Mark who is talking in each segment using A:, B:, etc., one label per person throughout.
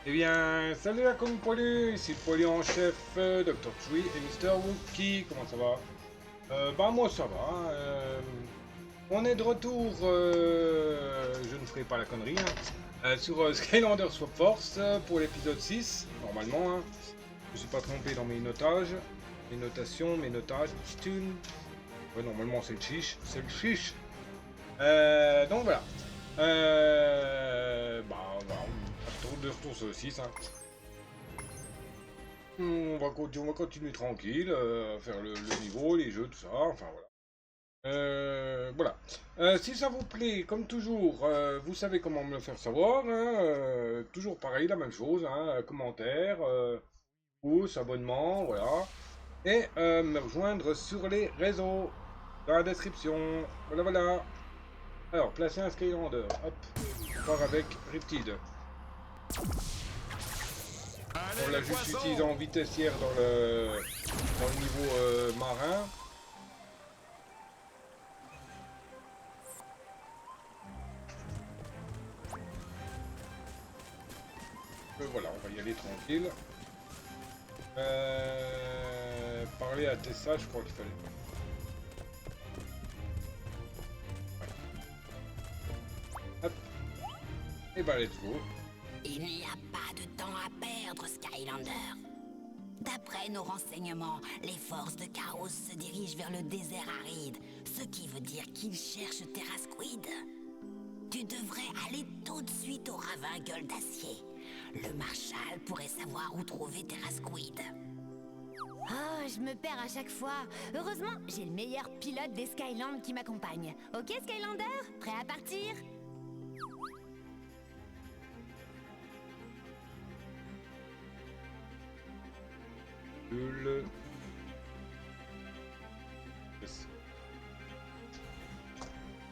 A: Eh bien, salut la com poilu, ici le poilu en chef, Dr. Tree et Mister Wookie, comment ça va? Bah moi ça va, hein, on est de retour, je ne ferai pas la connerie, hein, sur Skylander Swap Force pour l'épisode 6, normalement, hein. Je ne suis pas trompé dans mes notages, mes notations, mes notages, tune. Ouais, normalement c'est le chiche, c'est le chiche. Donc voilà. De retour sur le 6, hein. On va continuer tranquille, faire le niveau, les jeux, tout ça, enfin voilà. Voilà. Si ça vous plaît, comme toujours, vous savez comment me le faire savoir, hein, toujours pareil, la même chose, hein, commentaire, pouce, abonnement, voilà. Et me rejoindre sur les réseaux, dans la description, voilà, voilà. Alors, placer un Skylander, hop, on part avec Riptide. On l'a juste utilisé en vitessière dans le niveau marin. Voilà, on va y aller tranquille. Parler à Tessa, je crois qu'il fallait. Ouais. Hop. Et bah let's go.
B: Il n'y a pas de temps à perdre, Skylander. D'après nos renseignements, les forces de Chaos se dirigent vers le désert aride, ce qui veut dire qu'ils cherchent Terrasquid. Tu devrais aller tout de suite au ravin gueule d'acier. Le Marshal pourrait savoir où trouver Terrasquid.
C: Oh, je me perds à chaque fois. Heureusement, j'ai le meilleur pilote des Skylands qui m'accompagne. Ok, Skylander? Prêt à partir?
A: Le...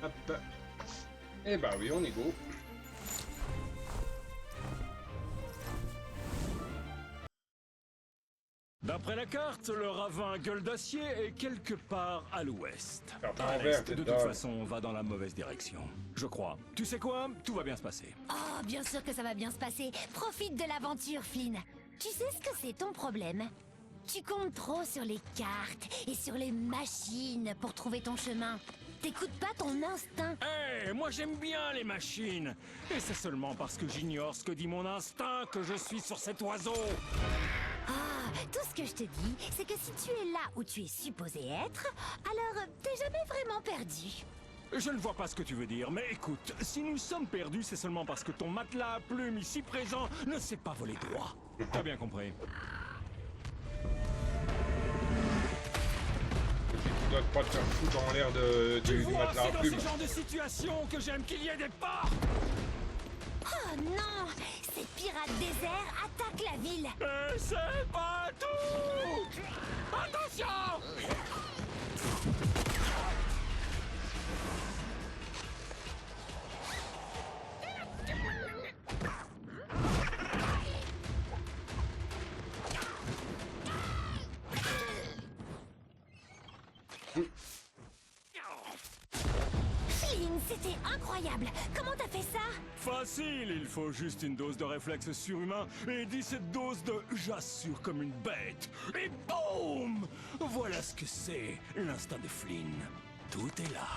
A: Hop. Et bah oui, on y go.
D: D'après la carte, le ravin gueule d'acier est quelque part à l'ouest.
A: Carte
D: À
A: en
D: l'est,
A: vert,
D: de
A: t'es
D: toute
A: dingue.
D: façon, on va dans la mauvaise direction. Je crois. Tu sais quoi? Tout va bien se passer.
C: Oh, bien sûr que ça va bien se passer. Profite de l'aventure, Flynn. Tu sais ce que c'est ton problème? Tu comptes trop sur les cartes et sur les machines pour trouver ton chemin. T'écoutes pas ton instinct.
D: Hé, moi j'aime bien les machines. Et c'est seulement parce que j'ignore ce que dit mon instinct que je suis sur cet oiseau.
C: Ah, tout ce que je te dis, c'est que si tu es là où tu es supposé être, alors t'es jamais vraiment perdu.
D: Je ne vois pas ce que tu veux dire, mais écoute, si nous sommes perdus, c'est seulement parce que ton matelas à plumes ici présent ne s'est pas volé droit. T'as bien compris.
A: Tu dois pas te faire foutre en l'air
D: Tu
A: du
D: vois,
A: matelas
D: c'est
A: à
D: dans
A: plumes.
D: ce genre de situation que j'aime qu'il y ait des portes.
C: Oh non, ces pirates déserts attaquent la ville.
D: Et c'est pas tout. Attention!
C: Flynn, c'était incroyable. Comment t'as fait ça?
D: Facile, il faut juste une dose de réflexe surhumain et 17 doses de j'assure comme une bête. Et boum! Voilà ce que c'est, l'instinct de Flynn. Tout est là.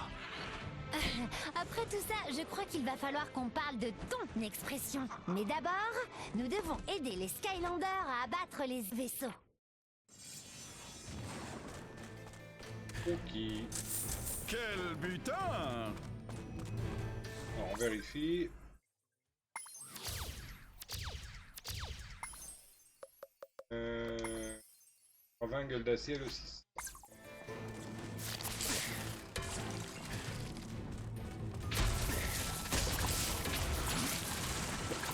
C: Après tout ça, je crois qu'il va falloir qu'on parle de ton expression. Mais d'abord, nous devons aider les Skylanders à abattre les vaisseaux.
A: Ok.
E: Quel butin!
A: Alors, on vérifie. Ravin gueule d'acier le 6.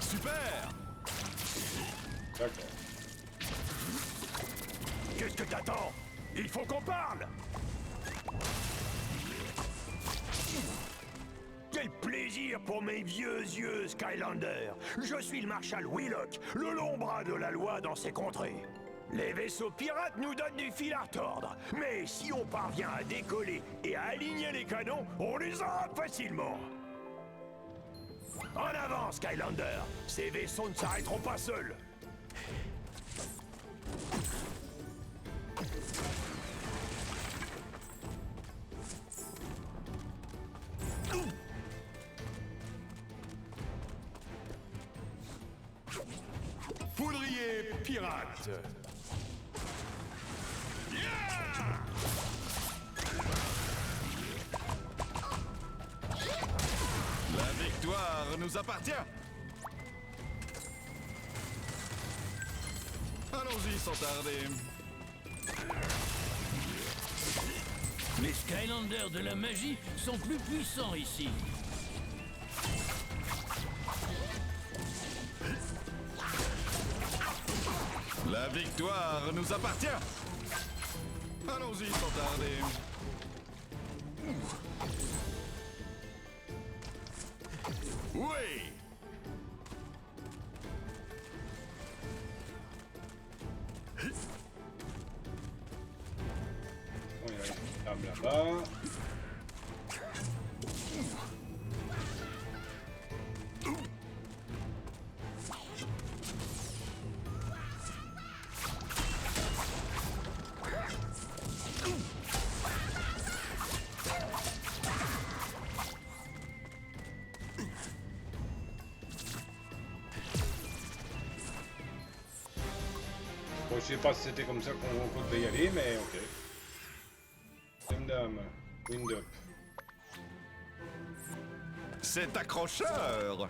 E: Super!
A: D'accord.
E: Qu'est-ce que t'attends? Il faut qu'on parle! Quel plaisir pour mes vieux yeux, Skylander! Je suis le Marshal Willock, le long bras de la loi dans ces contrées. Les vaisseaux pirates nous donnent du fil à retordre, mais si on parvient à décoller et à aligner les canons, on les aura facilement. En avant, Skylander. Ces vaisseaux ne s'arrêteront pas seuls.
F: Poudrier pirate. La victoire nous appartient. Allons-y sans tarder.
G: Les Skylanders de la magie sont plus puissants ici.
F: La victoire nous appartient. Allons-y sans tarder. Oui.
A: Bon, il y a une table là-bas. Bon, je sais pas si c'était comme ça qu'on devait y aller, mais ok. Dame, wind up.
F: C'est accrocheur.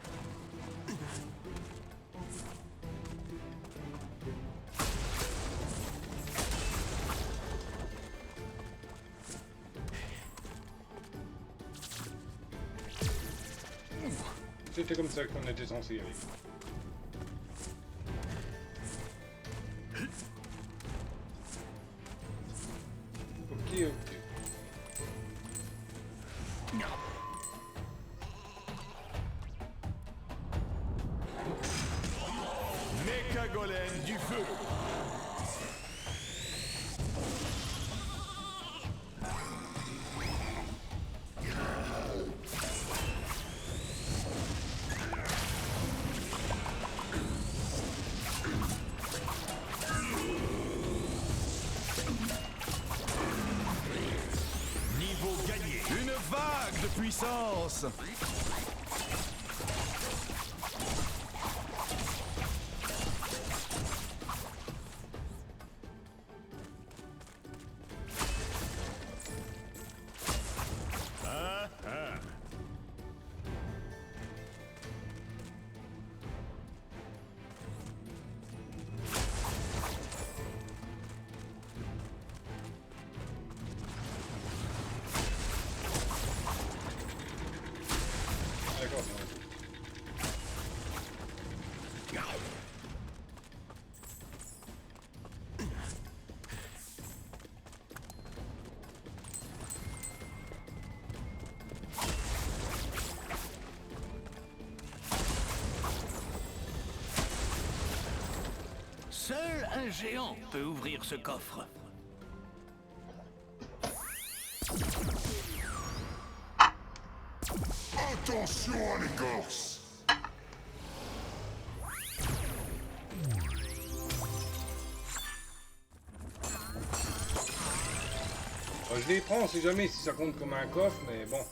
A: C'était comme ça qu'on était censé y aller. Ok, ok.
F: Mecha golem du feu.
E: Niveau gagné.
F: Une vague de puissance.
A: D'accord.
G: Seul un géant peut ouvrir ce coffre.
H: Attention à l'écorce!
A: Je les prends, on sait jamais si ça compte comme un coffre, mais bon.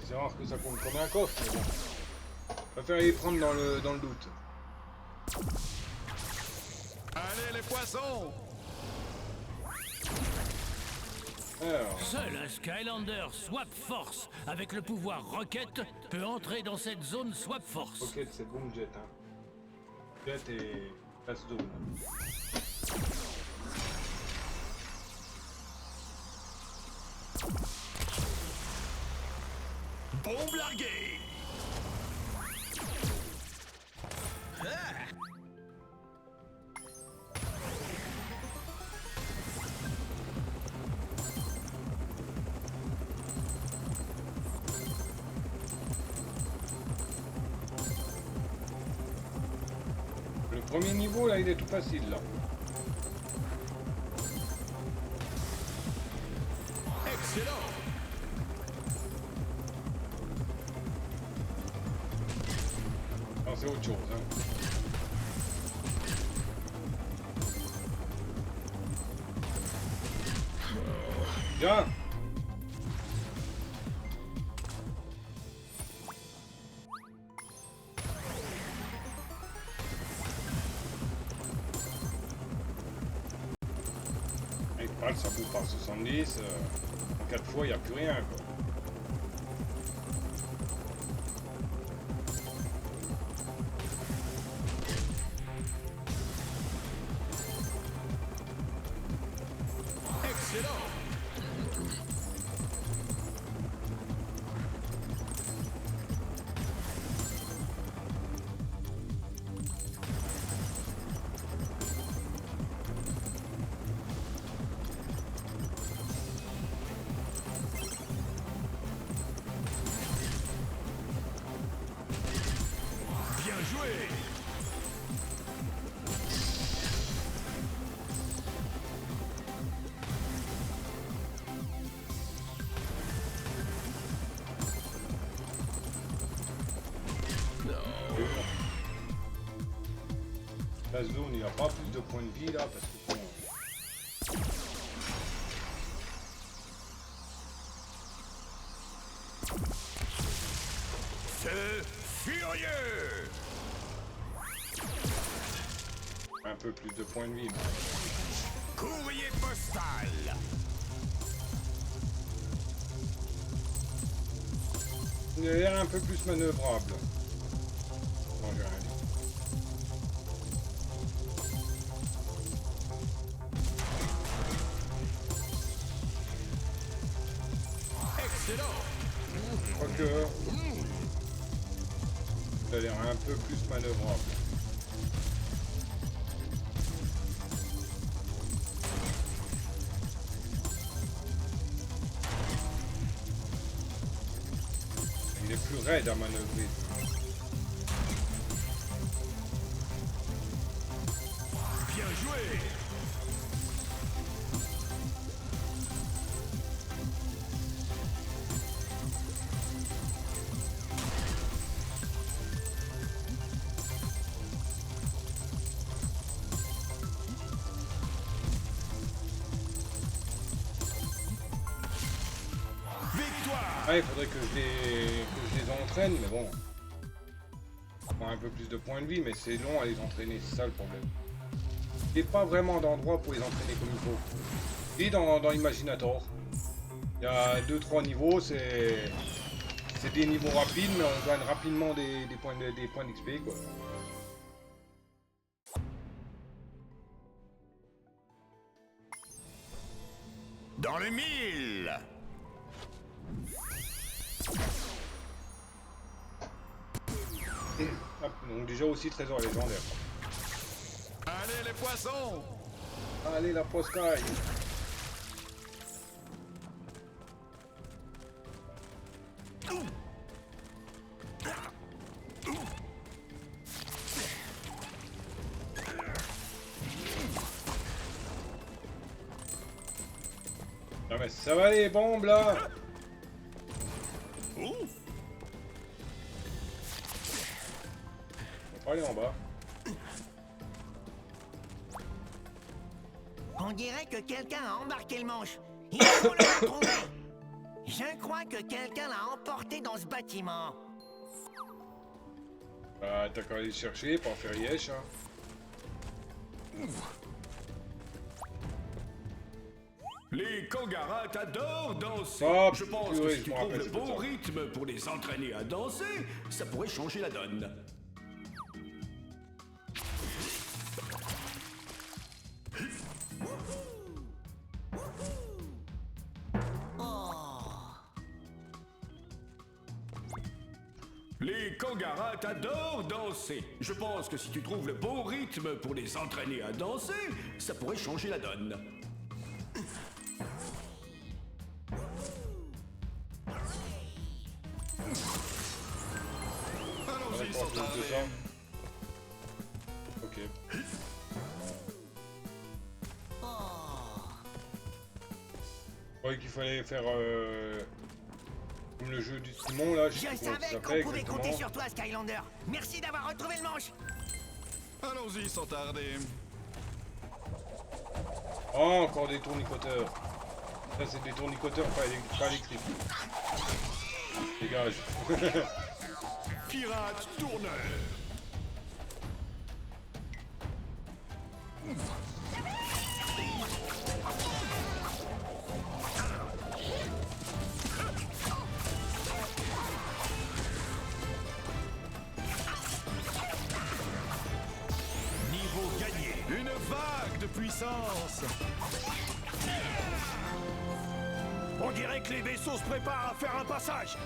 A: C'est rare que ça compte comme un coffre, mais bon. Je préfère les prendre dans le doute.
F: Allez les poissons.
A: Alors,
G: Seul un Skylander Swap Force avec le pouvoir Rocket peut entrer dans cette zone Swap Force.
A: Rocket c'est Boom Jet, hein. Jet et Pass Zone.
E: Bombe larguée.
A: Le premier niveau là il est tout facile là.
F: Excellent.
A: Non, c'est autre chose. Hein. Bien. Avec Pral, ça bouffe par 70. En 4 fois, il n'y a plus rien. Quoi.
E: Bien joué.
A: La zone, il n'y a pas plus de points de vie là parce que bon,
E: Feu furieux.
A: un peu plus de points de vie.
E: Courrier postal.
A: Il a l'air un peu plus manœuvrable. Non, j'ai rien dit.
E: Excellent.
A: Quoique, il a l'air un peu plus manœuvrable. Il est plus raide à manœuvrer.
E: Bien joué. Victoire.
A: Ah, il faudrait que je les entraîne, mais bon. Ça prend un peu plus de points de vie, mais c'est long à les entraîner, c'est ça le problème. Il n'y a pas vraiment d'endroit pour les entraîner comme il faut. Et dans Imaginator, il y a 2-3 niveaux, c'est des niveaux rapides, mais on gagne rapidement des points d'XP, quoi.
E: Dans le mille.
A: Hop, donc déjà aussi trésor légendaire.
F: Allez les poissons!
A: Allez la poscaille. Non mais ça va les bombes là. On va pas aller en bas.
I: On dirait que quelqu'un a embarqué le manche. Il faut le retrouver. Je crois que quelqu'un l'a emporté dans ce bâtiment.
A: Bah t'as qu'à aller le chercher, pas en faire yesh hein.
D: Les Kangara adorent danser.
A: Ah,
D: je pense
A: purée,
D: que si
A: je
D: tu
A: me
D: trouves
A: rappelle,
D: le
A: c'est
D: bon
A: pour ça.
D: rythme pour les entraîner à danser, ça pourrait changer la donne. Les Kangara adorent danser. Je pense que si tu trouves le bon rythme pour les entraîner à danser, ça pourrait changer la donne.
F: Allons-y
A: D'accord,
F: sans
A: plus de
F: tarder.
A: ça. Ok. Je croyais qu'il fallait faire Comme le jeu du Simon là, je sais
I: Je
A: plus comment ça
I: savais qu'on
A: s'appelle
I: pouvait compter
A: exactement.
I: sur toi, Skylander. Merci d'avoir retrouvé le manche.
F: Allons-y sans tarder.
A: Oh, encore des tournicoteurs. Ça c'est des tournicoteurs pas électriques. Dégage.
E: Pirate tourneur. Niveau gagné.
F: Une vague de puissance.
E: On dirait que les vaisseaux se préparent à faire un passage.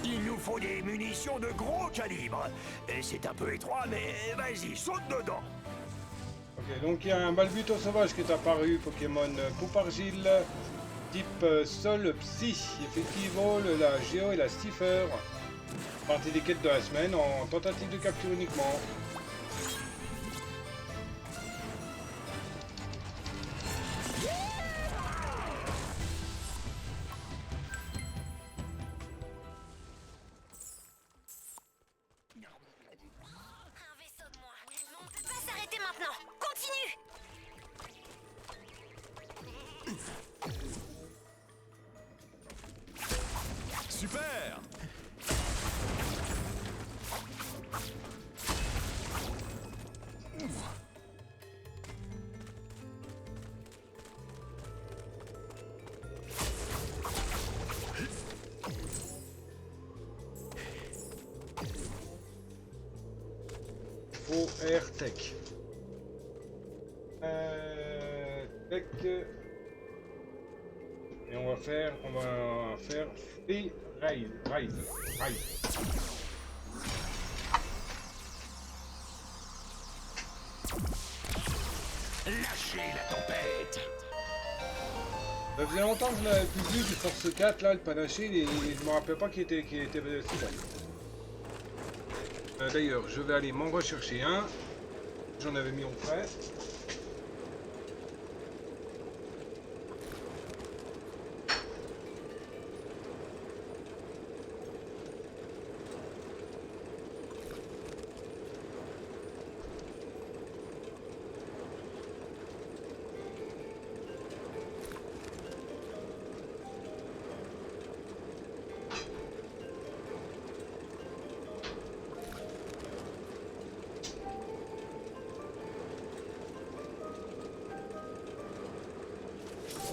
E: Il nous faut des munitions de gros calibre. Et c'est un peu étroit, mais vas-y, saute dedans.
A: Ok, donc il y a un Balbuto sauvage qui est apparu, Pokémon Poupe Argile, type Sol Psy, effectivement la Géo et la Stiffer. Partie des quêtes de la semaine en tentative de capture uniquement.
C: Un vaisseau de moins. Mais on ne peut pas s'arrêter maintenant. Continue.
F: Super.
A: OR Tech. Tech. Et on va faire Free Ride.
E: Lâchez la tempête.
A: Ça faisait longtemps que je l'avais plus vu du Force 4 là, le panaché, je me rappelle pas qu'il était si bon. D'ailleurs, je vais aller m'en rechercher un. J'en avais mis en prêt.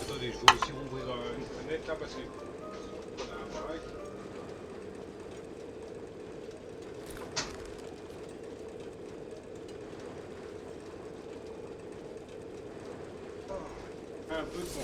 A: Attendez, je vais aussi ouvrir une fenêtre là parce que... Voilà, pareil. Un peu de vent.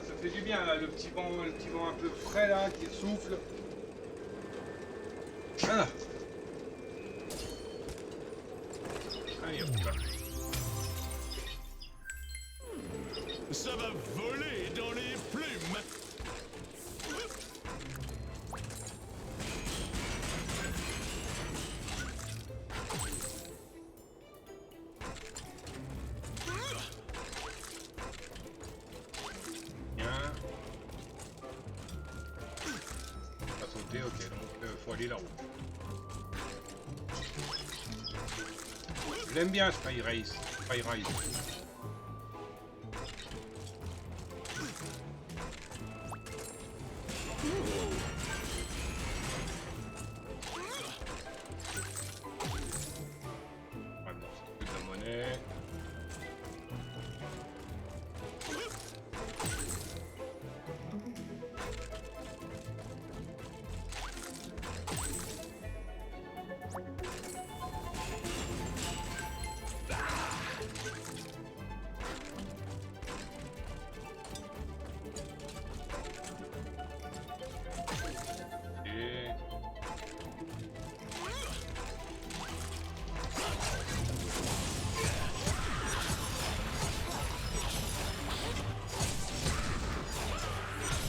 A: Ça fait du bien là, le petit vent un peu frais là qui souffle. Voilà. Allez hop là.
D: Ça va voler dans les plumes.
A: Bien. Pas sauter, ok, donc faut aller là-haut. Je l'aime bien Spy Race. Fire Rise. Ah non, c'est plus de la monnaie. Et...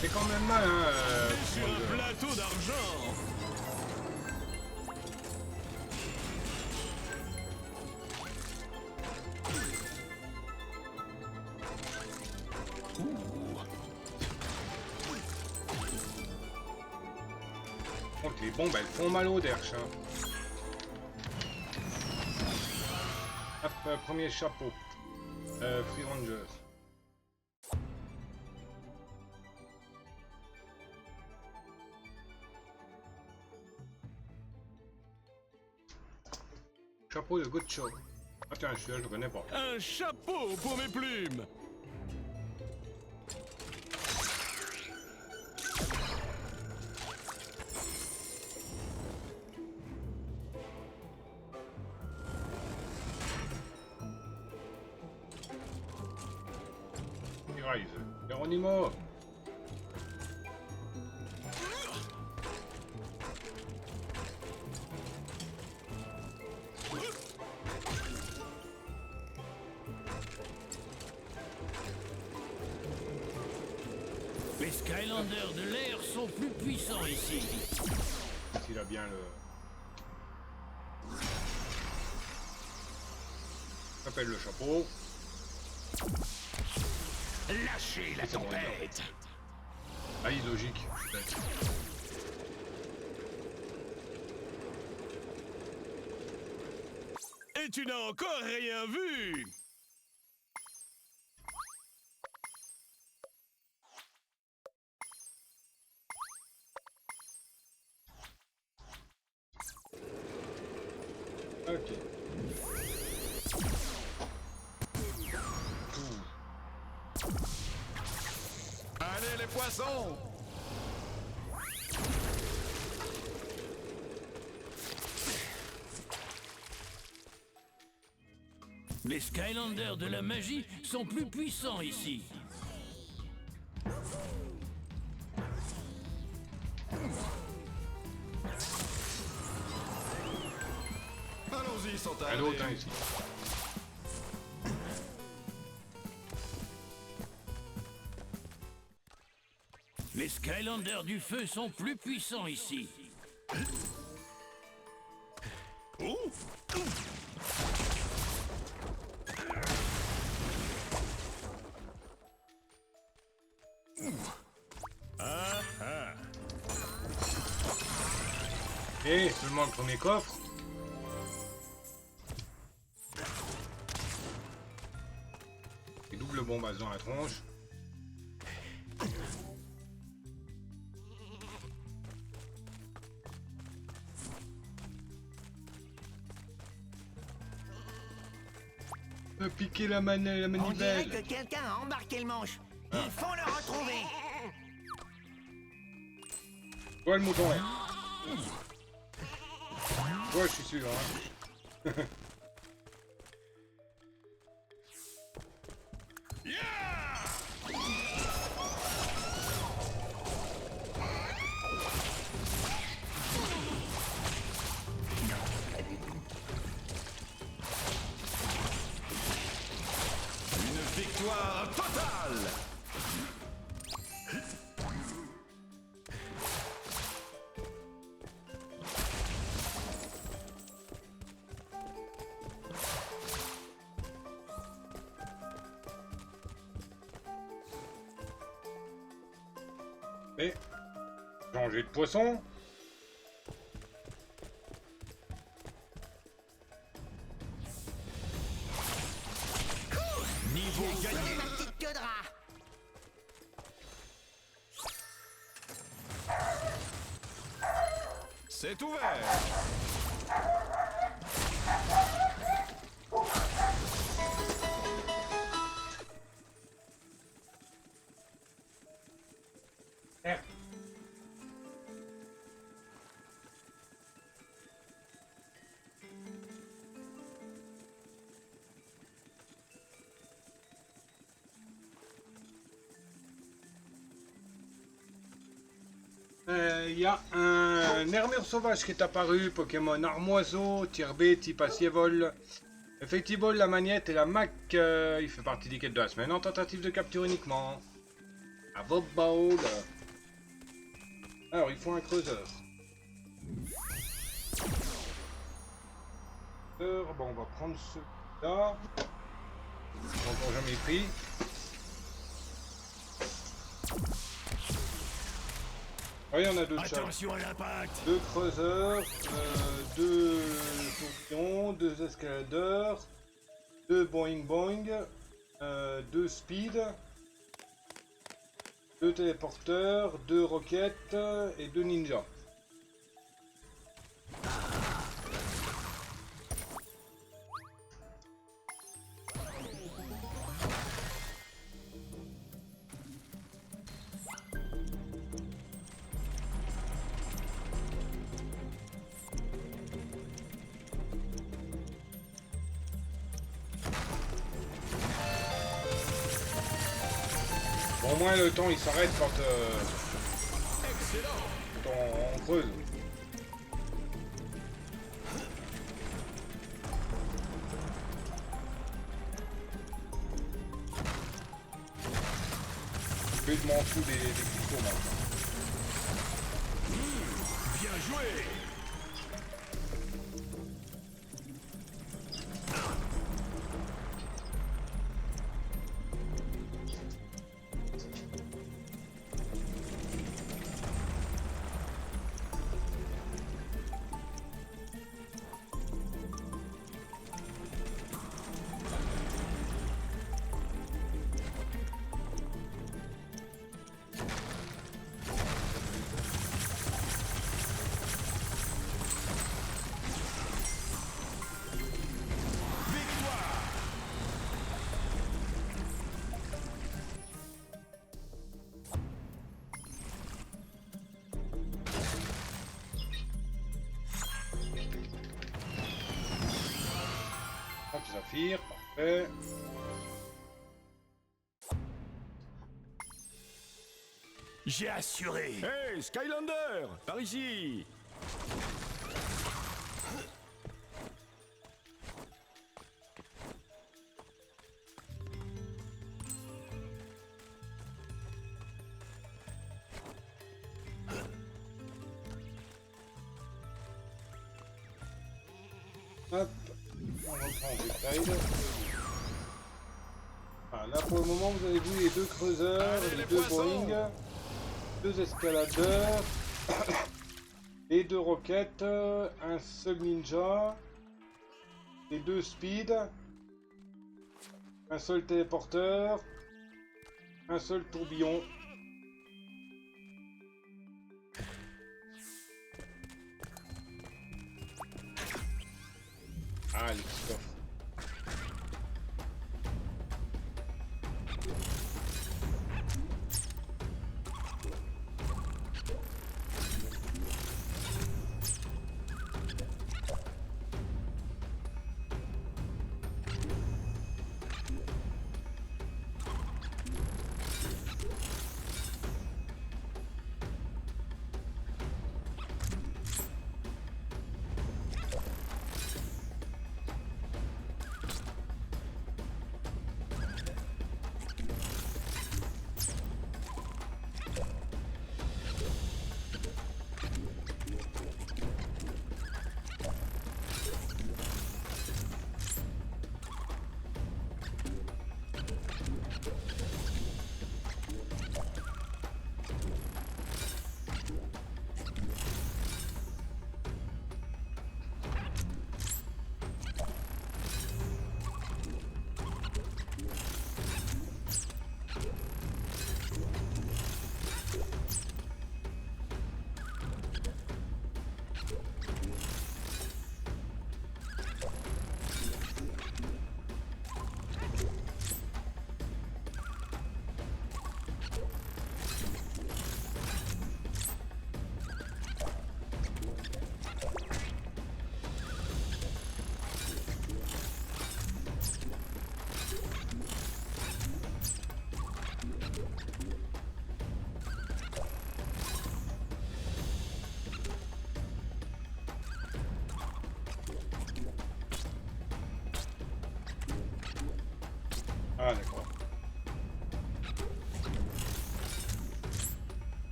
A: c'est quand même mal, hein.
D: Sur un plateau d'argent.
A: Donc les bombes, elles font mal au derche. Hein. Hop, premier chapeau. Free Ranger. Chapeau de Gocho. Ah tiens, celui-là, je le connais pas.
D: Un chapeau pour mes plumes.
A: Rise. Geronimo.
G: Les Skylanders de l'air sont plus puissants ici.
A: S'il a bien le... Appelle le chapeau.
E: Lâchez la
A: C'est bon,
E: tempête.
A: Ah, il est logique.
D: Et tu n'as encore rien vu.
A: Ok.
F: Allez les poissons!
G: Les Skylanders de la magie sont plus puissants ici.
F: Allons-y sans
A: Un
F: tarder.
A: autre hein, ici.
G: Les Skylanders du feu sont plus puissants ici.
A: Et seulement le premier coffre. Et double bombasse dans la tronche. Piquer la
I: On dirait
A: manivelle.
I: que quelqu'un a embarqué le manche. Il faut le retrouver.
A: Toi le mouton. Ouais, ouais je suis sûr. Hein.
F: Une victoire totale!
A: Et changer de poisson.
E: Niveau
I: Sauver
E: gagné.
I: ma petite queue de rat.
F: C'est ouvert.
A: R. Il y a un Nermure sauvage qui est apparu, Pokémon Armoiseau, Tier B, type Acier-Vol. Effectivement, la magnette et la Mac, il fait partie des quêtes de la semaine en tentative de capture uniquement. À Vobbaul. Alors, il faut un creuseur. Bon, on va prendre celui-là. Encore jamais pris. Oui, on a deux chats.
E: Attention à l'impact.
A: Deux creuseurs, deux tourbillons, deux escaladeurs, deux boing boing, deux speed, deux téléporteurs, deux roquettes et deux ninjas. Au moins le temps il s'arrête quand, quand on creuse. Je m'en fous des cristaux maintenant.
E: Bien joué.
A: Hop, Saphir, parfait.
E: J'ai assuré.
D: Hey, Skylander, par ici.
A: Hop, on reprend en détail. Ah, là pour le moment vous avez vu les deux creuseurs,
F: Allez,
A: les
F: les
A: deux
F: poissons.
A: Boeing, deux escaladeurs, les deux roquettes, un seul ninja, les deux speed, un seul téléporteur, un seul tourbillon. Ah, les petits coffres.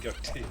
A: capter.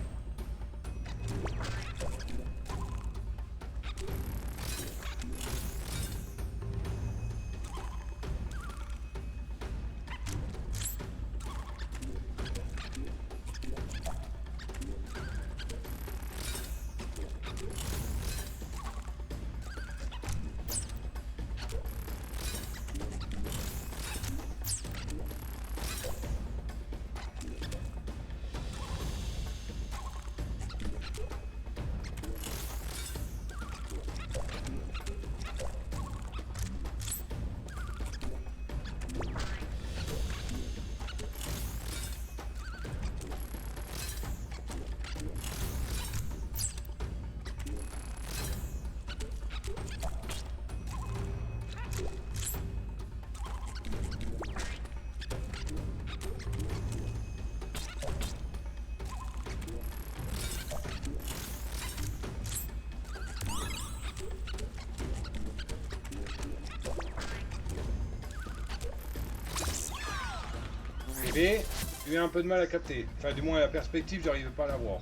A: Mais j'ai eu un peu de mal à capter. Enfin, du moins, la perspective, j'arrivais pas à la voir.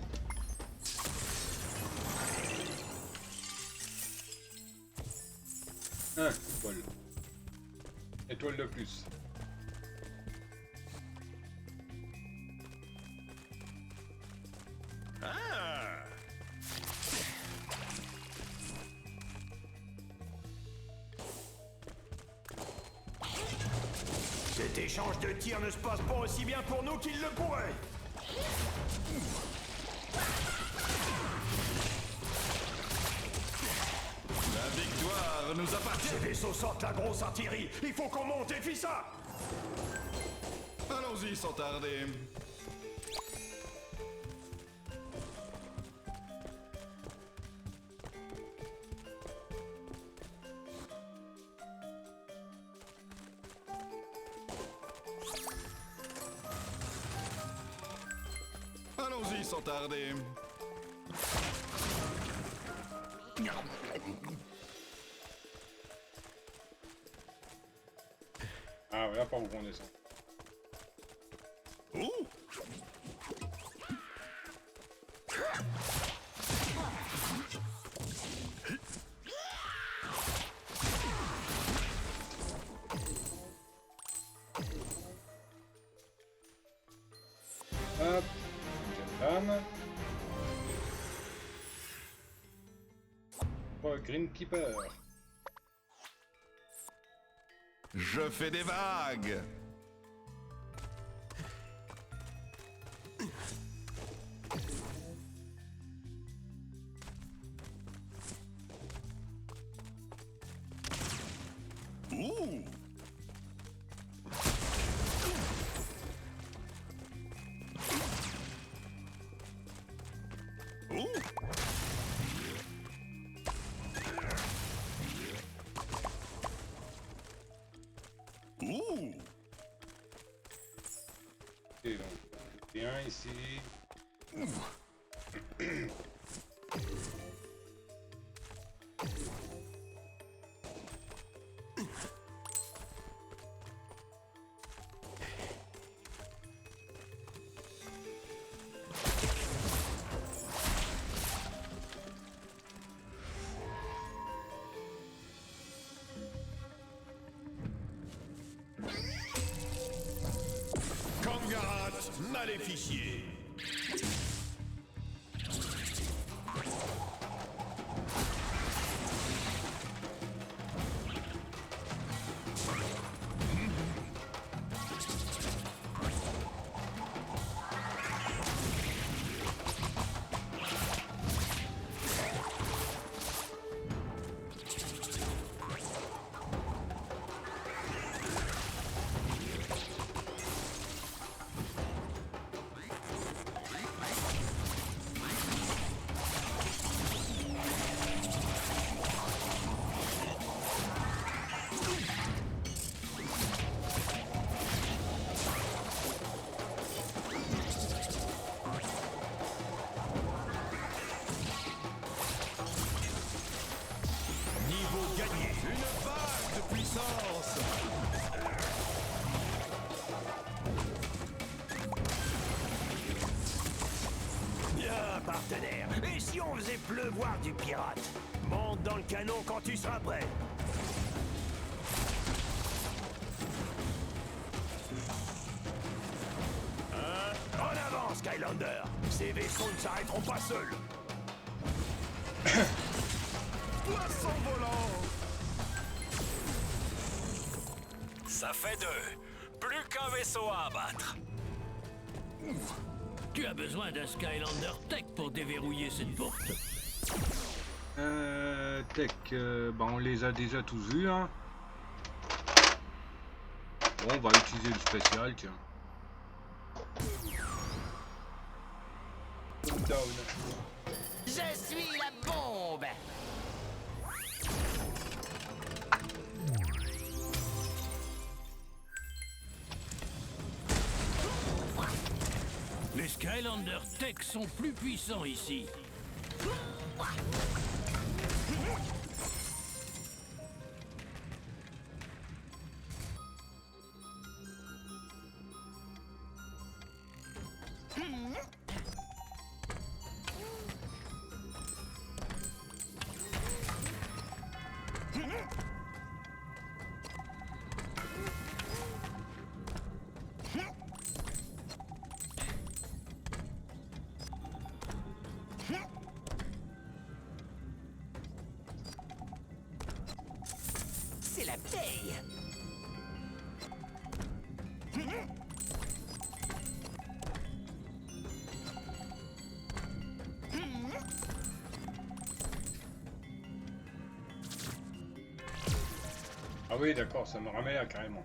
A: Un coup de bol. Étoile de plus.
F: Ah!
E: Cet échange de tirs ne se passe pas aussi bien pour nous qu'il le pourrait.
F: La victoire nous appartient.
E: Ces vaisseaux sortent la grosse artillerie. Il faut qu'on monte et fit ça.
F: Allons-y sans tarder. Allons-y sans tarder.
A: Ah, voilà par où on descend.
F: Ouh!
A: Hop. Femme. Oh, Greenkeeper.
F: Je fais des vagues. Ouh! Ouh! Ouh!
A: Et donc, bien ici.
E: Kangarat, maléficier. tonnerre. Et si on faisait pleuvoir du pirate? Monte dans le canon quand tu seras prêt. En avant, Skylander. Ces vaisseaux ne s'arrêteront pas seuls.
F: Poisson volant!
D: Ça fait 2. Plus qu'un vaisseau à abattre.
G: Tu as besoin d'un Skylander Tech pour déverrouiller cette porte.
A: Tech, bah on les a déjà tous vus, hein. Bon, on va utiliser le spécial, tiens. Down.
I: Je suis la bombe.
G: Les Skylander Tech sont plus puissants ici.
I: C'est la paye.
A: Ah oui, d'accord, ça me ramène là carrément.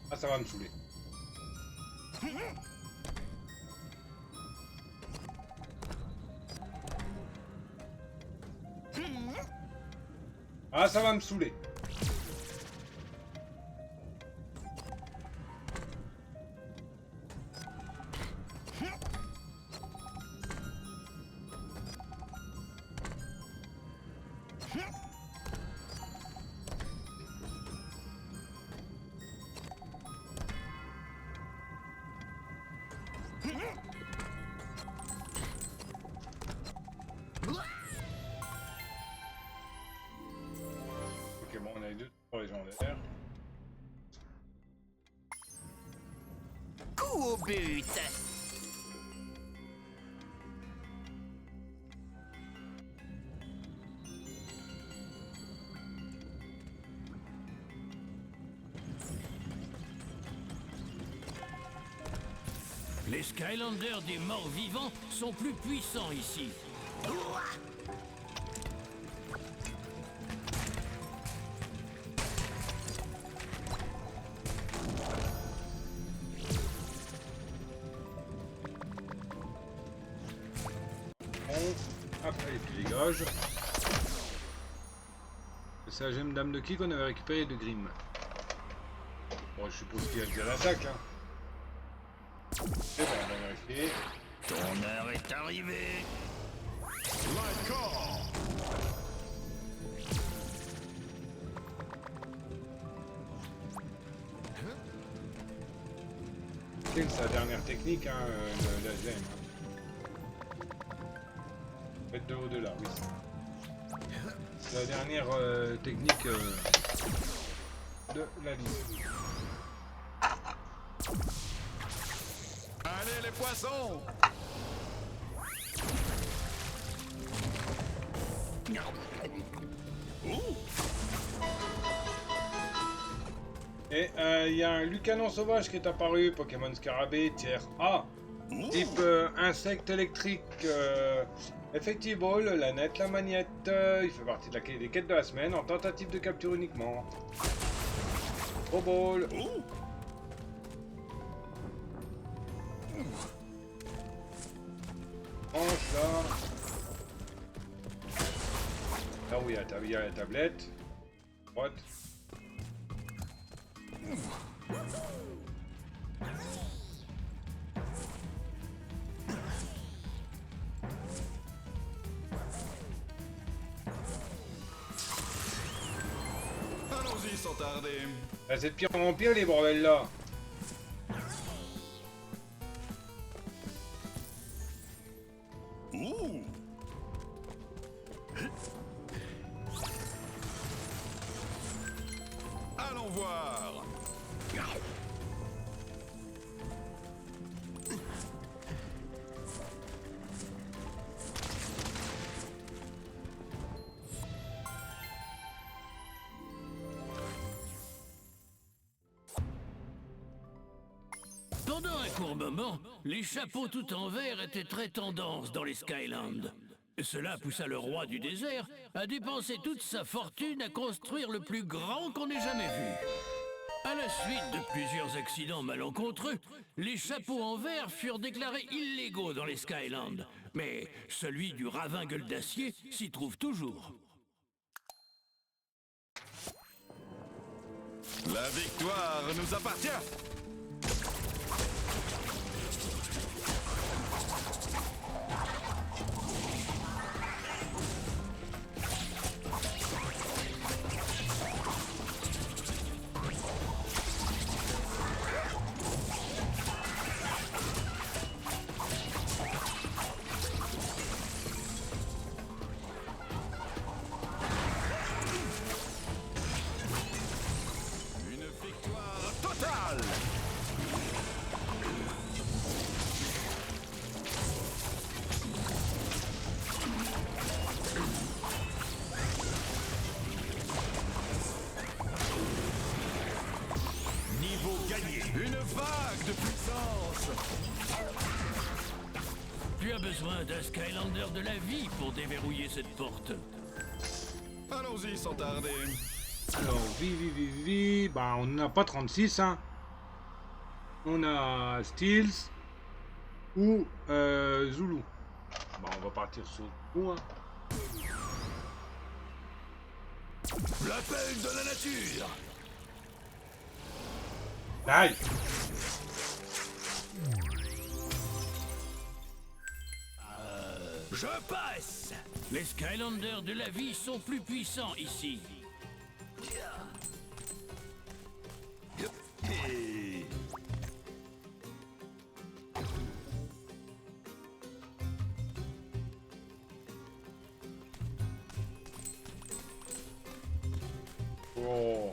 A: Ah, ça va me saouler. Ah, ça va me saouler. Ok, bon, on a les deux légendaires.
I: Coup au but.
G: Les Skylanders des morts vivants sont plus puissants ici.
A: Bon, après les dégage. C'est la gemme d'âme de qui qu'on avait récupéré de Grimm. Bon, je suppose qu'il y a déjà l'attaque, hein. Et bon, on va vérifier.
E: Ton heure est arrivée.
F: Lycor!
A: C'est sa dernière technique, hein, la gemme. Faites de au-delà, oui. C'est la dernière technique de la liste.
F: Allez les poissons!
A: Et il y a un Lucanon sauvage qui est apparu, Pokémon Scarabée, tiers A. Type insecte électrique, Effective Ball, la nette, la magnette, il fait partie des quêtes de la semaine en tentative de capture uniquement. Pro Ball. Branche là. Là où il y a la tablette. Droite.
F: Allons-y sans tarder.
A: Ah, c'est de pire en pire les bordels là.
F: Ouh. Allons voir.
G: Pendant un court moment, les chapeaux tout en verre étaient très tendance dans les Skylands. Cela poussa le roi du désert à dépenser toute sa fortune à construire le plus grand qu'on ait jamais vu. À la suite de plusieurs accidents malencontreux, les chapeaux en verre furent déclarés illégaux dans les Skylands. Mais celui du ravin gueule d'acier s'y trouve toujours.
F: La victoire nous appartient. Une victoire totale. Niveau gagné. Une vague de puissance.
G: Tu as besoin d'un Skylander de la vie pour déverrouiller cette porte.
F: Allons-y sans tarder.
A: Alors, bah on n'a pas 36, hein. On a Steels ou Zulu. Bah on va partir sur Zulu, hein.
E: L'appel de la nature.
A: Aïe.
G: Je passe! Les Skylanders de la vie sont plus puissants ici.
A: Oh.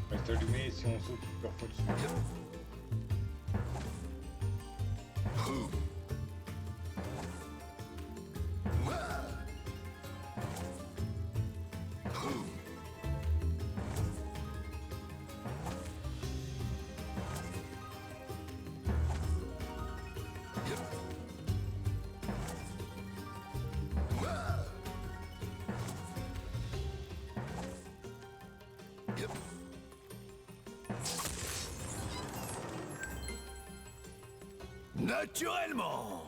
A: Reste allumé si on saute plusieurs fois dessus.
E: Naturellement.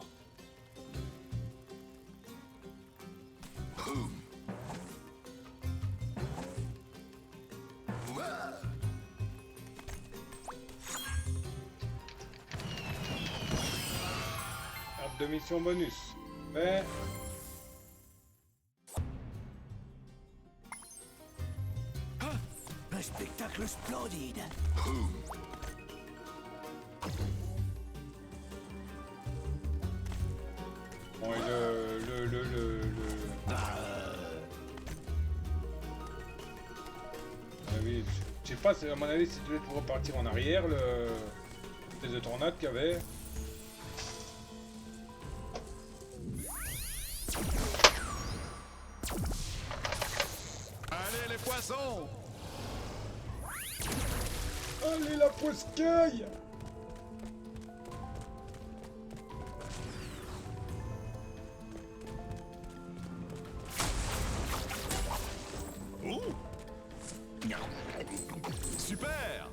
A: Carte de mission bonus. Ouais.
I: Un spectacle splendide.
A: Bon, et Ah oui, je sais pas, à mon avis, c'est peut-être pour repartir en arrière, les de tornades qu'il y avait.
F: Allez les poissons.
A: Allez, la poiscaille!
F: Ouh. Super.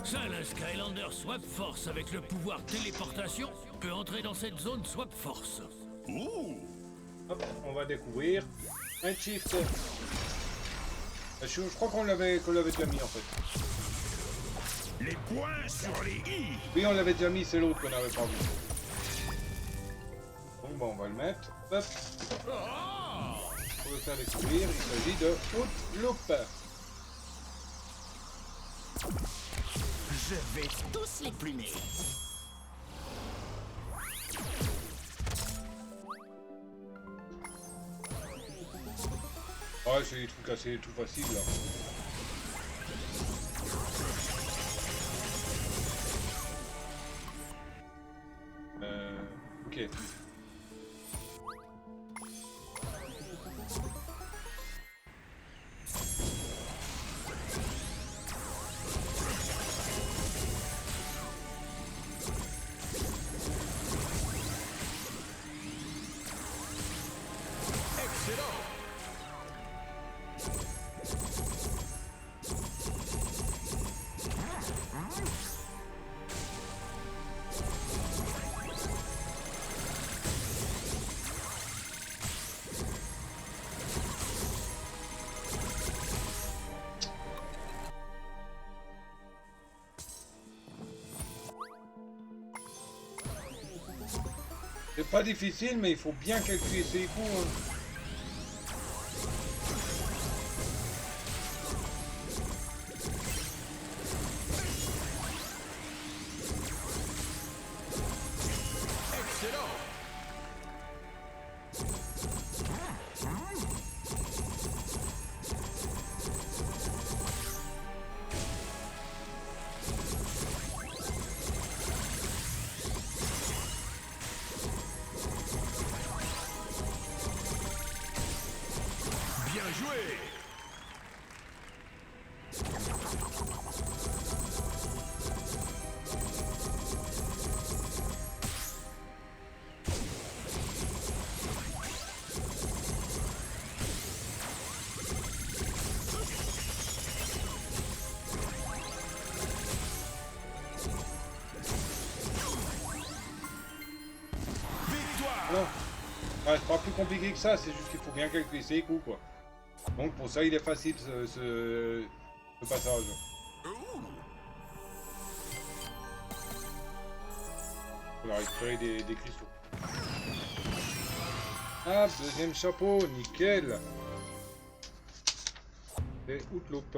G: Seul un Skylander Swap Force avec le pouvoir téléportation peut entrer dans cette zone Swap Force.
F: Ouh.
A: Hop, on va découvrir un shift. Je crois qu'on l'avait déjà mis en fait.
E: Les points sur les i.
A: Oui, on l'avait déjà mis, c'est l'autre qu'on n'avait pas vu. Donc bon, on va le mettre. Hop. Pour le faire découvrir, il s'agit de Outloop.
I: Je vais tous les plumer.
A: Ouais, c'est des trucs assez tout faciles là. Ok. C'est pas difficile, mais il faut bien calculer ses coups. Hein. Ouais, c'est pas plus compliqué que ça, c'est juste qu'il faut bien calculer ses coups quoi. Donc pour ça il est facile ce passage. On va récupérer des cristaux. Ah, deuxième chapeau, nickel. Et Outloop.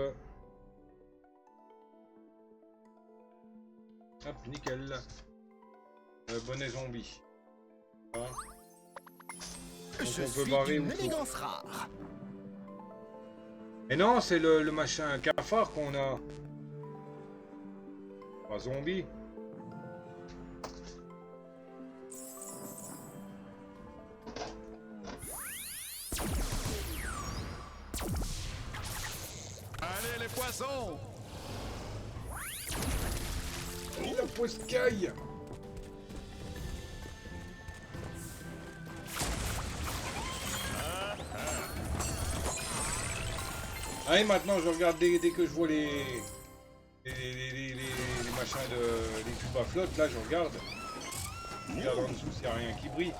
A: Hop, nickel. Bonnet zombie. Voilà. Donc on peut barrer ou
I: rare.
A: Mais non, c'est le machin cafard qu'on a. Pas zombie.
F: Allez les poissons.
A: Oh, la poiscaille. Allez, maintenant je regarde dès que je vois les machins les tubes à flotte, là je regarde. Je regarde en dessous s'il n'y a rien qui brille.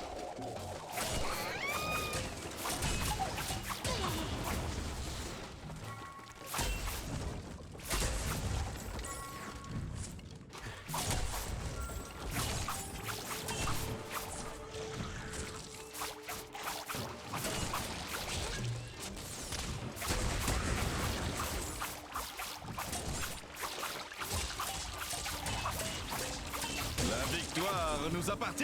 F: Nous appartient.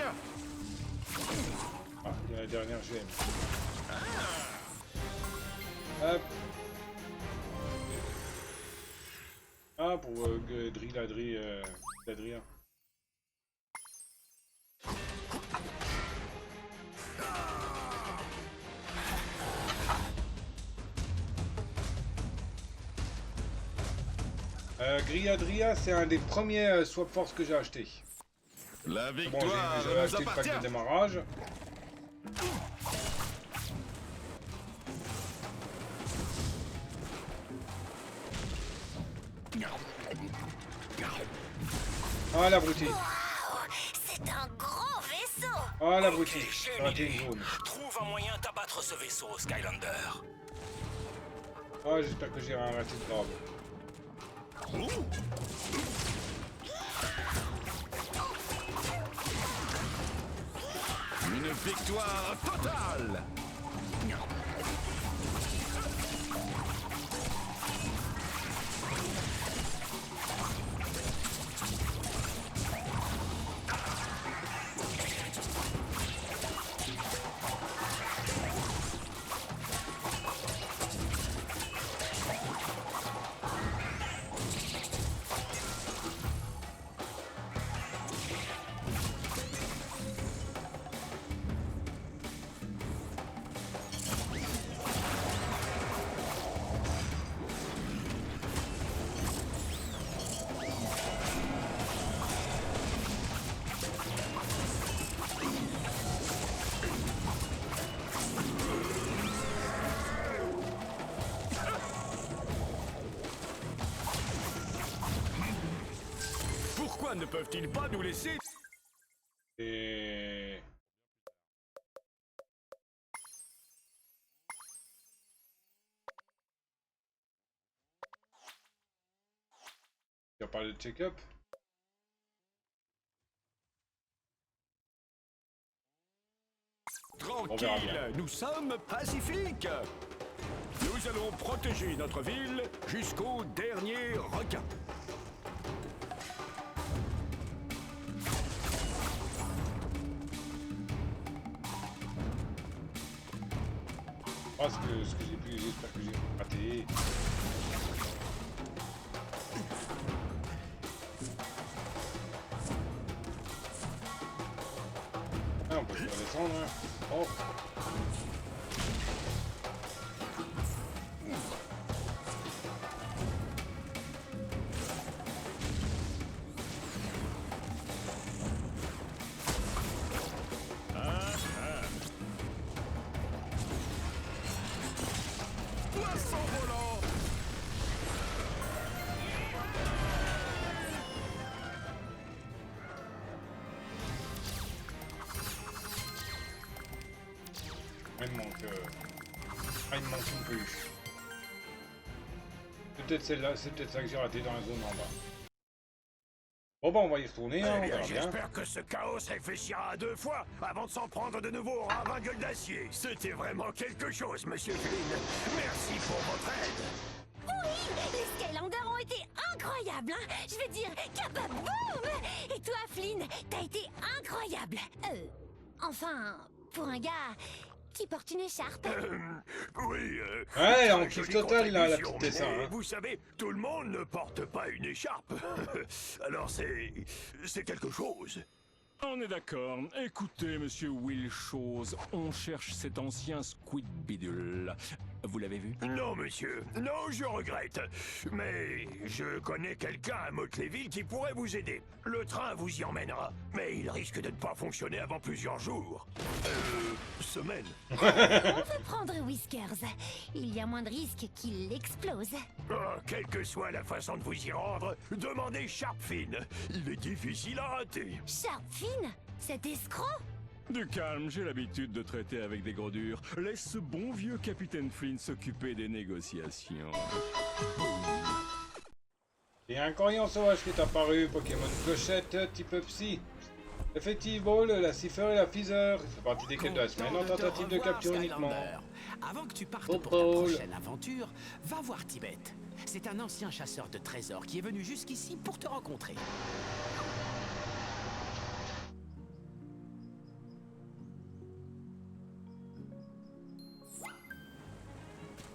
A: Ah, il y a la dernière gemme. Hop. Ah, pour l'Adrien. Griadria, c'est un des premiers Swap Force que j'ai acheté.
F: La
A: Bon,
F: victoire
A: j'avais
F: nous
A: acheté le pack
F: appartient.
A: de démarrage. Ah l'abruti.
B: C'est un gros vaisseau.
A: Ah l'abruti.
E: j'ai
A: Ça
E: une
A: a été
E: idée.
A: une jaune.
E: Trouve un moyen d'abattre ce vaisseau, Skylander.
A: Ah j'espère que j'irai un raté de grave.
F: Une victoire totale.
D: Pourquoi ne peuvent-ils pas nous laisser...
A: Et... Tu as parlé de check-up? On verra
D: Tranquille,
A: bien.
D: nous sommes pacifiques. Nous allons protéger notre ville jusqu'au dernier requin.
A: Ah, ce que j'ai pu, j'espère que j'ai raté. Ah, on peut pas descendre, hein. Oh.
D: Poisson volant.
A: Il me manque... Ah, il me manque une peluche. Peut-être celle-là, c'est peut-être ça que j'ai raté dans la zone en bas. Bon bah on va y retourner, hein, on
E: Eh bien,
A: verra bien.
E: j'espère que ce chaos réfléchira 2 fois avant de s'en prendre de nouveau au ravin gueule d'acier. C'était vraiment quelque chose, monsieur Flynn. Merci pour votre aide.
C: Oui, les Skylanders ont été incroyables, hein. Je veux dire, kababoum. Et toi, Flynn, t'as été incroyable. Enfin, pour un gars qui porte une écharpe.
E: Oui,
A: Ouais,
E: très
A: on kiffe
E: jolie
A: total, là, la
E: contribution,
A: petite dessin,
E: mais
A: hein.
E: vous savez, tout le monde ne porte pas une écharpe. Alors c'est quelque chose.
D: On est d'accord. Écoutez, monsieur Will Chose, on cherche cet ancien Squid Bidule. Vous l'avez vu?
E: Non, monsieur. Non, je regrette. Mais je connais quelqu'un à Motleyville qui pourrait vous aider. Le train vous y emmènera. Mais il risque de ne pas fonctionner avant plusieurs jours. Semaines.
C: On peut prendre Whiskers. Il y a moins de risques qu'il explose.
E: Oh, quelle que soit la façon de vous y rendre, demandez Sharpfin. Il est difficile à rater.
C: Sharpfin, cet escroc.
D: Du calme, j'ai l'habitude de traiter avec des gros durs. Laisse ce bon vieux capitaine Flynn s'occuper des négociations.
A: Il y a un corian sauvage qui est apparu, Pokémon clochette type psy. Effectivement, la cipher et la physer. Il fait partie des quêtes de la semaine en tentative de capture uniquement.
J: Avant que tu partes
A: Oh,
J: pour ta
A: Paul.
J: prochaine aventure, va voir Tibet. C'est un ancien chasseur de trésors qui est venu jusqu'ici pour te rencontrer.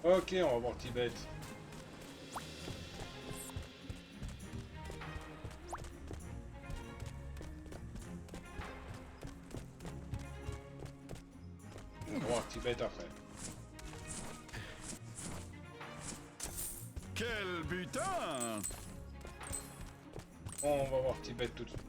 A: Ok, on va voir Tibet. On va voir Tibet après.
F: Quel butin!
A: On va voir Tibet tout de suite.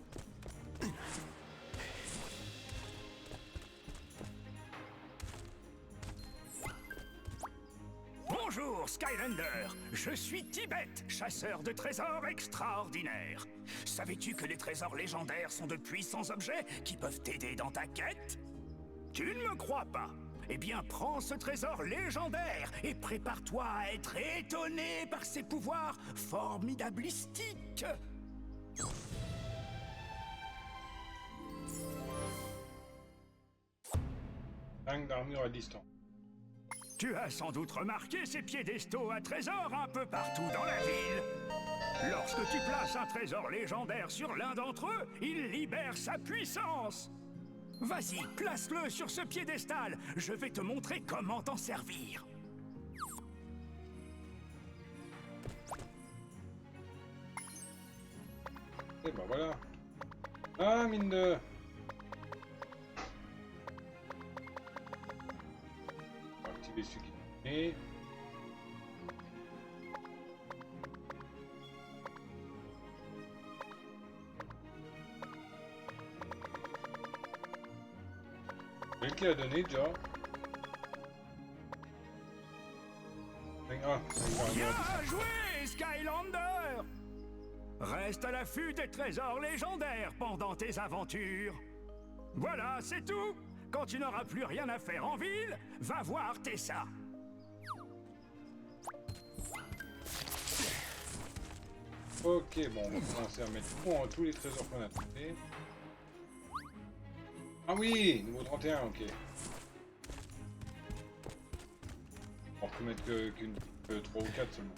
E: Bonjour, Skylander. Je suis Tibet, chasseur de trésors extraordinaires. Savais-tu que les trésors légendaires sont de puissants objets qui peuvent t'aider dans ta quête? Tu ne me crois pas? Eh bien, prends ce trésor légendaire et prépare-toi à être étonné par ses pouvoirs formidablistiques.
A: 5 d'armure à distance.
E: Tu as sans doute remarqué ces piédestaux à trésors un peu partout dans la ville. Lorsque tu places un trésor légendaire sur l'un d'entre eux, il libère sa puissance. Vas-y, place-le sur ce piédestal. Je vais te montrer comment t'en servir.
A: Et ben voilà. Ah, mine de... On va activer celui qui est. Quel qui a donné déjà? Ah,
E: Bien joué, Skylander! Reste à l'affût des trésors légendaires pendant tes aventures. Voilà, c'est tout. Quand tu n'auras plus rien à faire en ville, va voir Tessa.
A: Ok, bon, on va commencer à mettre tous les trésors qu'on a trouvés. Ah oui, niveau 31, ok. On peut mettre qu'une 3 ou 4 seulement.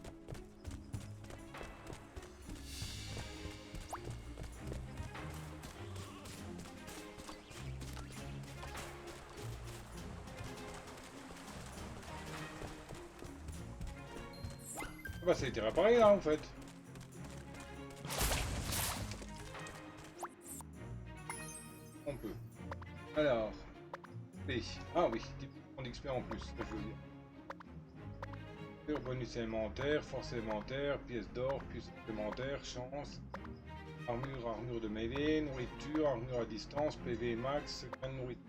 A: Ah bah ça a été réparé là en fait. On peut. Alors. B. Ah oui, 10% d'XP en plus, ça je veux dire. Bonus élémentaire, force élémentaire, pièce d'or, pièce supplémentaire, chance. Armure de mêlée, nourriture, armure à distance, PV max, gain de nourriture.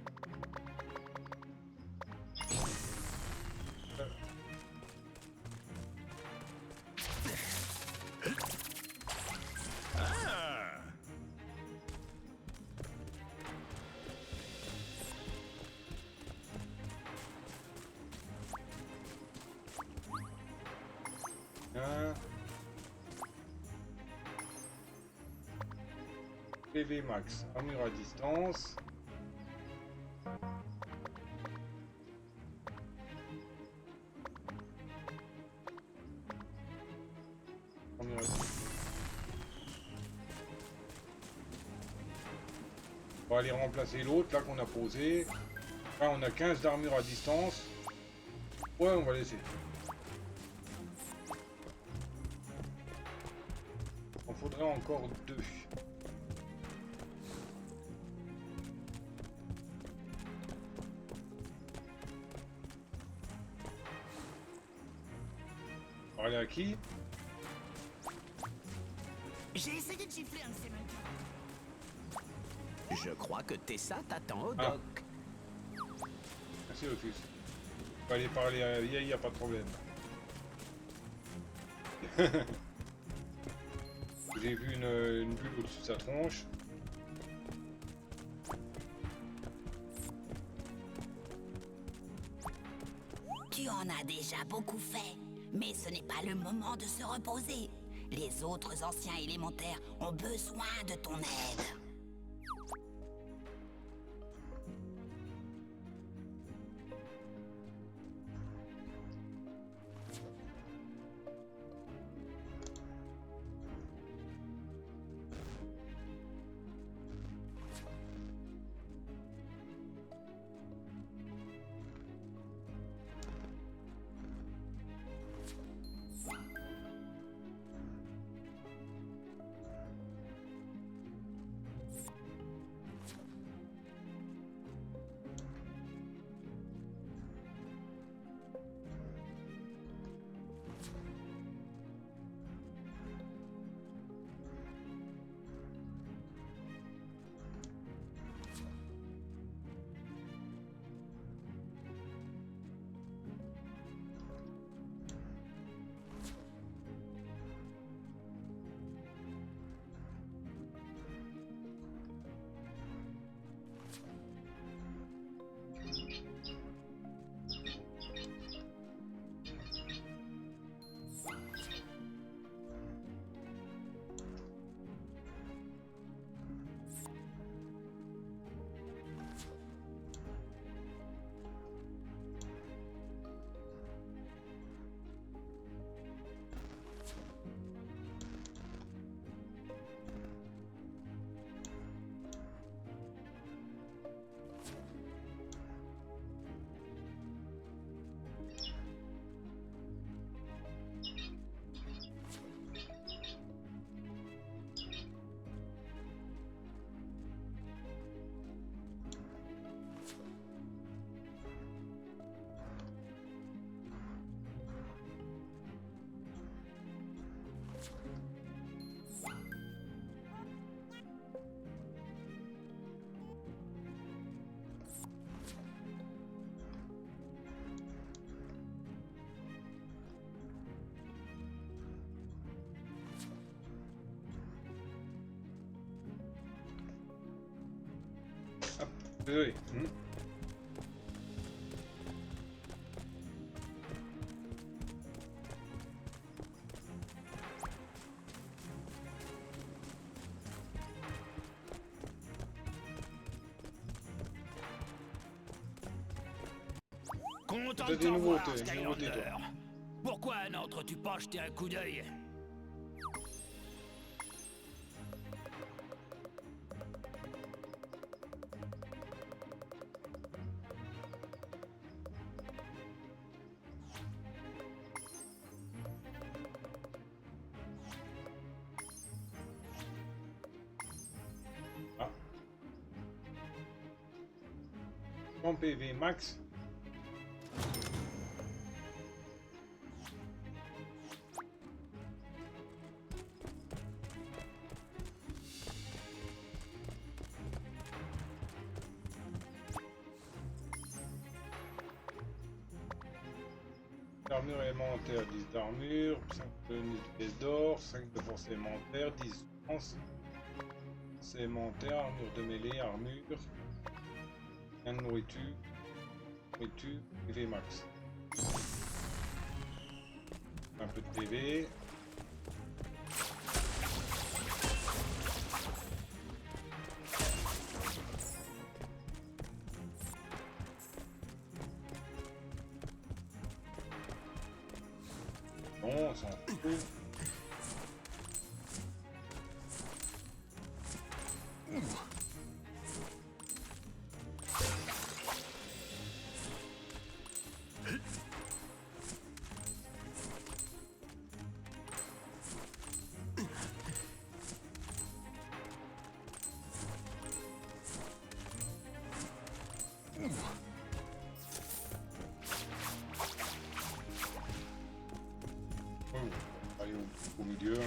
A: PV max, armure à distance. Armure à distance. On va aller remplacer l'autre là qu'on a posé. Là on a 15 d'armure à distance. Ouais, on va laisser. Il faudrait encore 2. On va aller à qui?
I: J'ai essayé de gifler un de ces mecs.
J: Je crois que Tessa t'attend au
A: Ah.
J: dock.
A: Merci Lotus. On va aller parler à Yay, y a pas de problème. J'ai vu une bulle au-dessus de sa tronche.
B: Tu en as déjà beaucoup fait, mais ce n'est pas le moment de se reposer. Les autres anciens élémentaires ont besoin de ton aide.
A: Désolé.
G: Content
A: T'as
G: de
A: des
G: t'en voir,
A: nouveautés,
G: Skylander.
A: toi.
G: Pourquoi n'entres-tu pas jeter un coup d'œil?
A: Ah. En PV max. Armure élémentaire, 10 d'armure, 5 de pièces d'or, 5 de force élémentaire, 10 de force élémentaire, armure de mêlée, armure, 1 de nourriture, PV max. Un peu de PV. Bon, on s'en fout. Allez au milieu. Hein.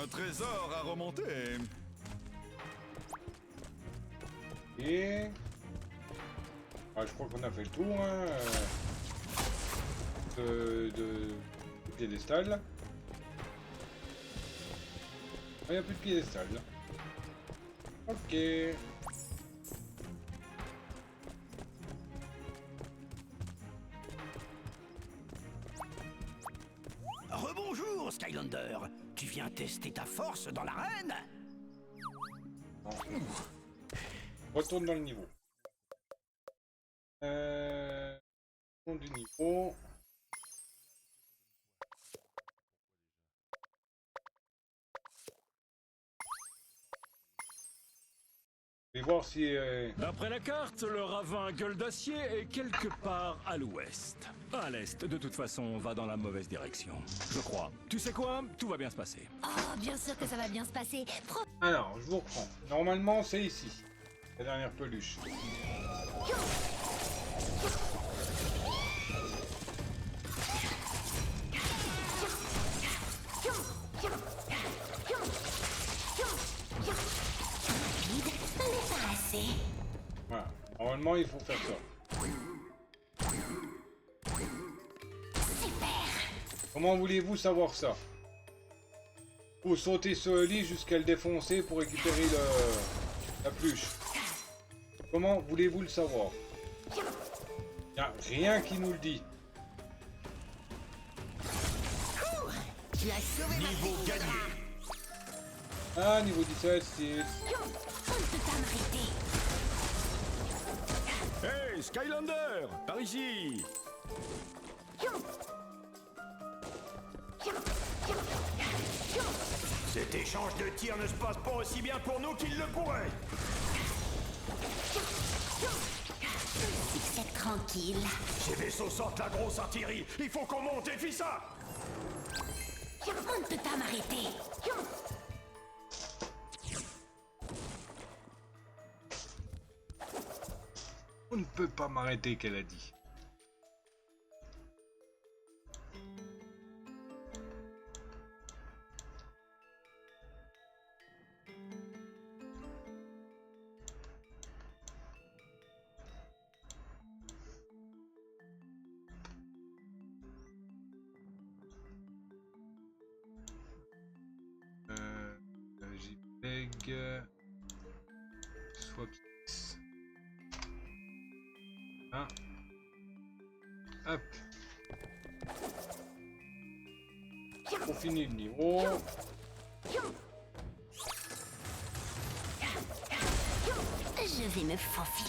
F: Un trésor à remonter.
A: Et... Ah, je crois qu'on a fait le tour hein, de piédestal. Il n'y a plus de piédestal. Là. Ok.
J: Rebonjour, Skylander. Tu viens tester ta force dans l'arène?
A: Non. Retourne dans le niveau. Fond du niveau. Je vais voir si...
D: D'après la carte, le ravin Gueule d'Acier est quelque part à l'ouest. À l'est, de toute façon, on va dans la mauvaise direction. Je crois. Tu sais quoi? Tout va bien se passer.
C: Oh, bien sûr que ça va bien se passer.
A: Alors, je vous reprends. Normalement, c'est ici. La dernière peluche. Voilà. Normalement, il faut faire ça. Comment voulez-vous savoir ça? Faut sauter sur le lit jusqu'à le défoncer pour récupérer la pluche. Comment voulez-vous le savoir? Y a rien qui nous le dit.
E: Niveau gagné.
A: Ah, niveau 17, c'est...
F: Hey, Skylander, par ici.
E: Cet échange de tirs ne se passe pas aussi bien pour nous qu'il le pourrait.
B: C'est tranquille.
E: Ces vaisseaux sortent la grosse artillerie. Il faut qu'on monte et fit ça.
B: On ne peut pas m'arrêter.
A: On ne peut pas m'arrêter, qu'elle a dit. Swap X. Ah. Hop. On finit le niveau.
B: Je vais me faufiler.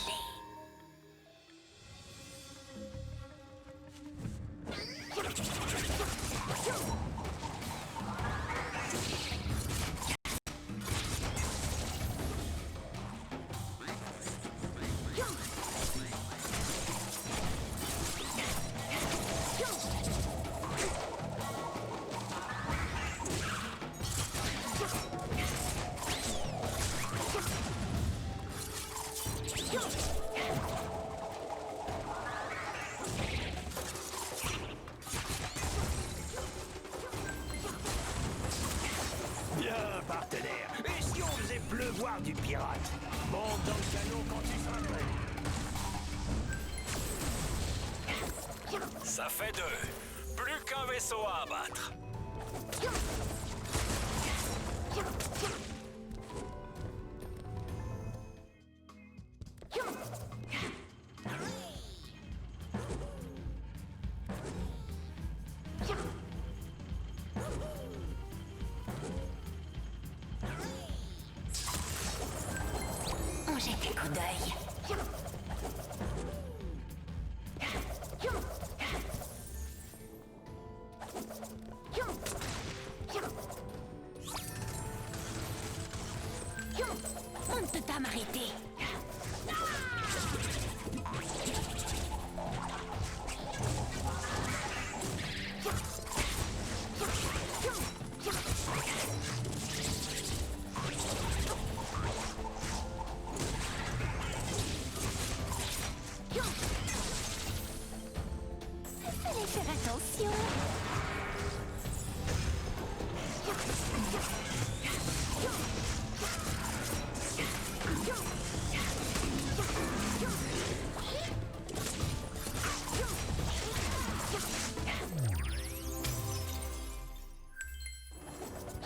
E: Bien, partenaire. Et si on faisait pleuvoir du pirate? Monte dans le canot quand tu seras prêt.
F: Ça fait 2. Plus qu'un vaisseau à abattre.
B: On jette un coup d'œil. On ne peut pas m'arrêter. Fallait faire attention.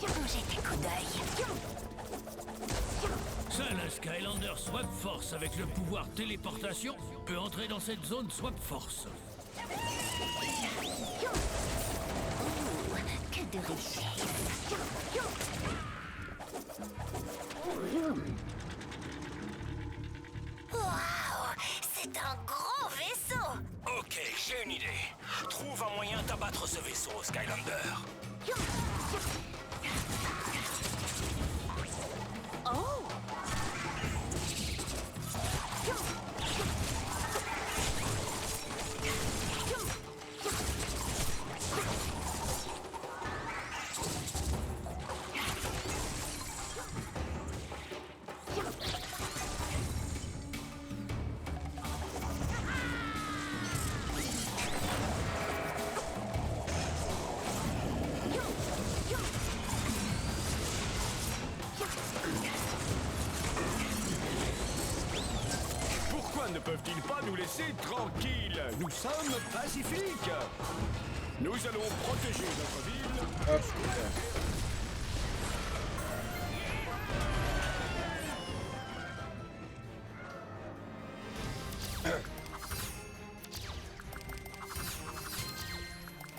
B: On jette un coup d'œil.
G: Seul un Skylander Swap Force avec le pouvoir téléportation peut entrer dans cette zone Swap Force.
B: Que de richesse. Waouh, c'est un gros vaisseau.
F: Ok, j'ai une idée. Trouve un moyen d'abattre ce vaisseau, Skylander.
B: Oh.
D: Pourquoi ne peuvent-ils pas nous laisser tranquilles? Nous sommes pacifiques. Nous allons protéger notre ville.
A: Hop.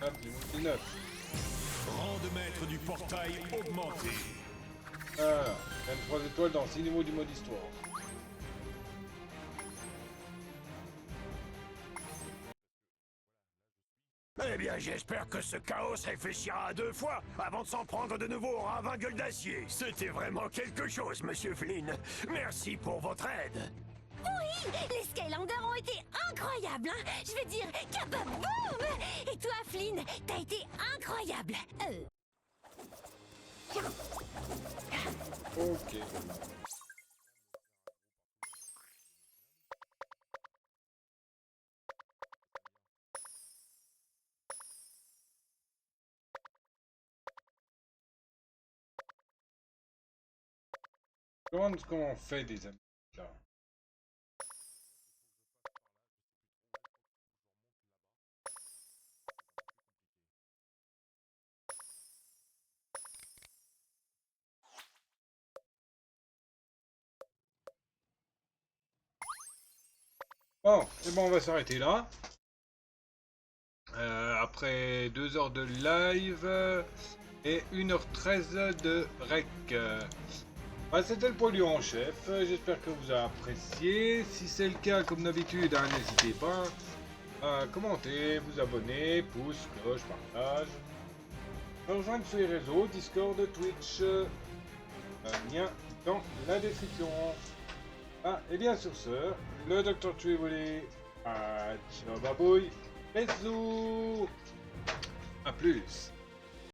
A: Hop, niveau 19.
D: Rang de maître du portail augmenté.
A: Alors, 23 étoiles dans 6 niveaux du mode histoire.
E: Eh bien, j'espère que ce chaos réfléchira à 2 fois avant de s'en prendre de nouveau au ravin gueule d'acier. C'était vraiment quelque chose, monsieur Flynn. Merci pour votre aide.
C: Oui, les Skylanders ont été incroyables, hein. Je veux dire, kababoum. Et toi, Flynn, t'as été incroyable.
A: Ok. Comment on fait des amis là? Bon, c'est bon, on va s'arrêter là. Après 2 heures de live et 1h13 de rec. C'était le pollu en chef. J'espère que vous avez apprécié. Si c'est le cas, comme d'habitude, hein, n'hésitez pas à commenter, vous abonner, pouce, cloche, partage. Rejoindre sur les réseaux, Discord, Twitch. Lien dans la description. Et bien sur ce, le Dr. Trivoli. Ciao babouille. Bisous. A plus.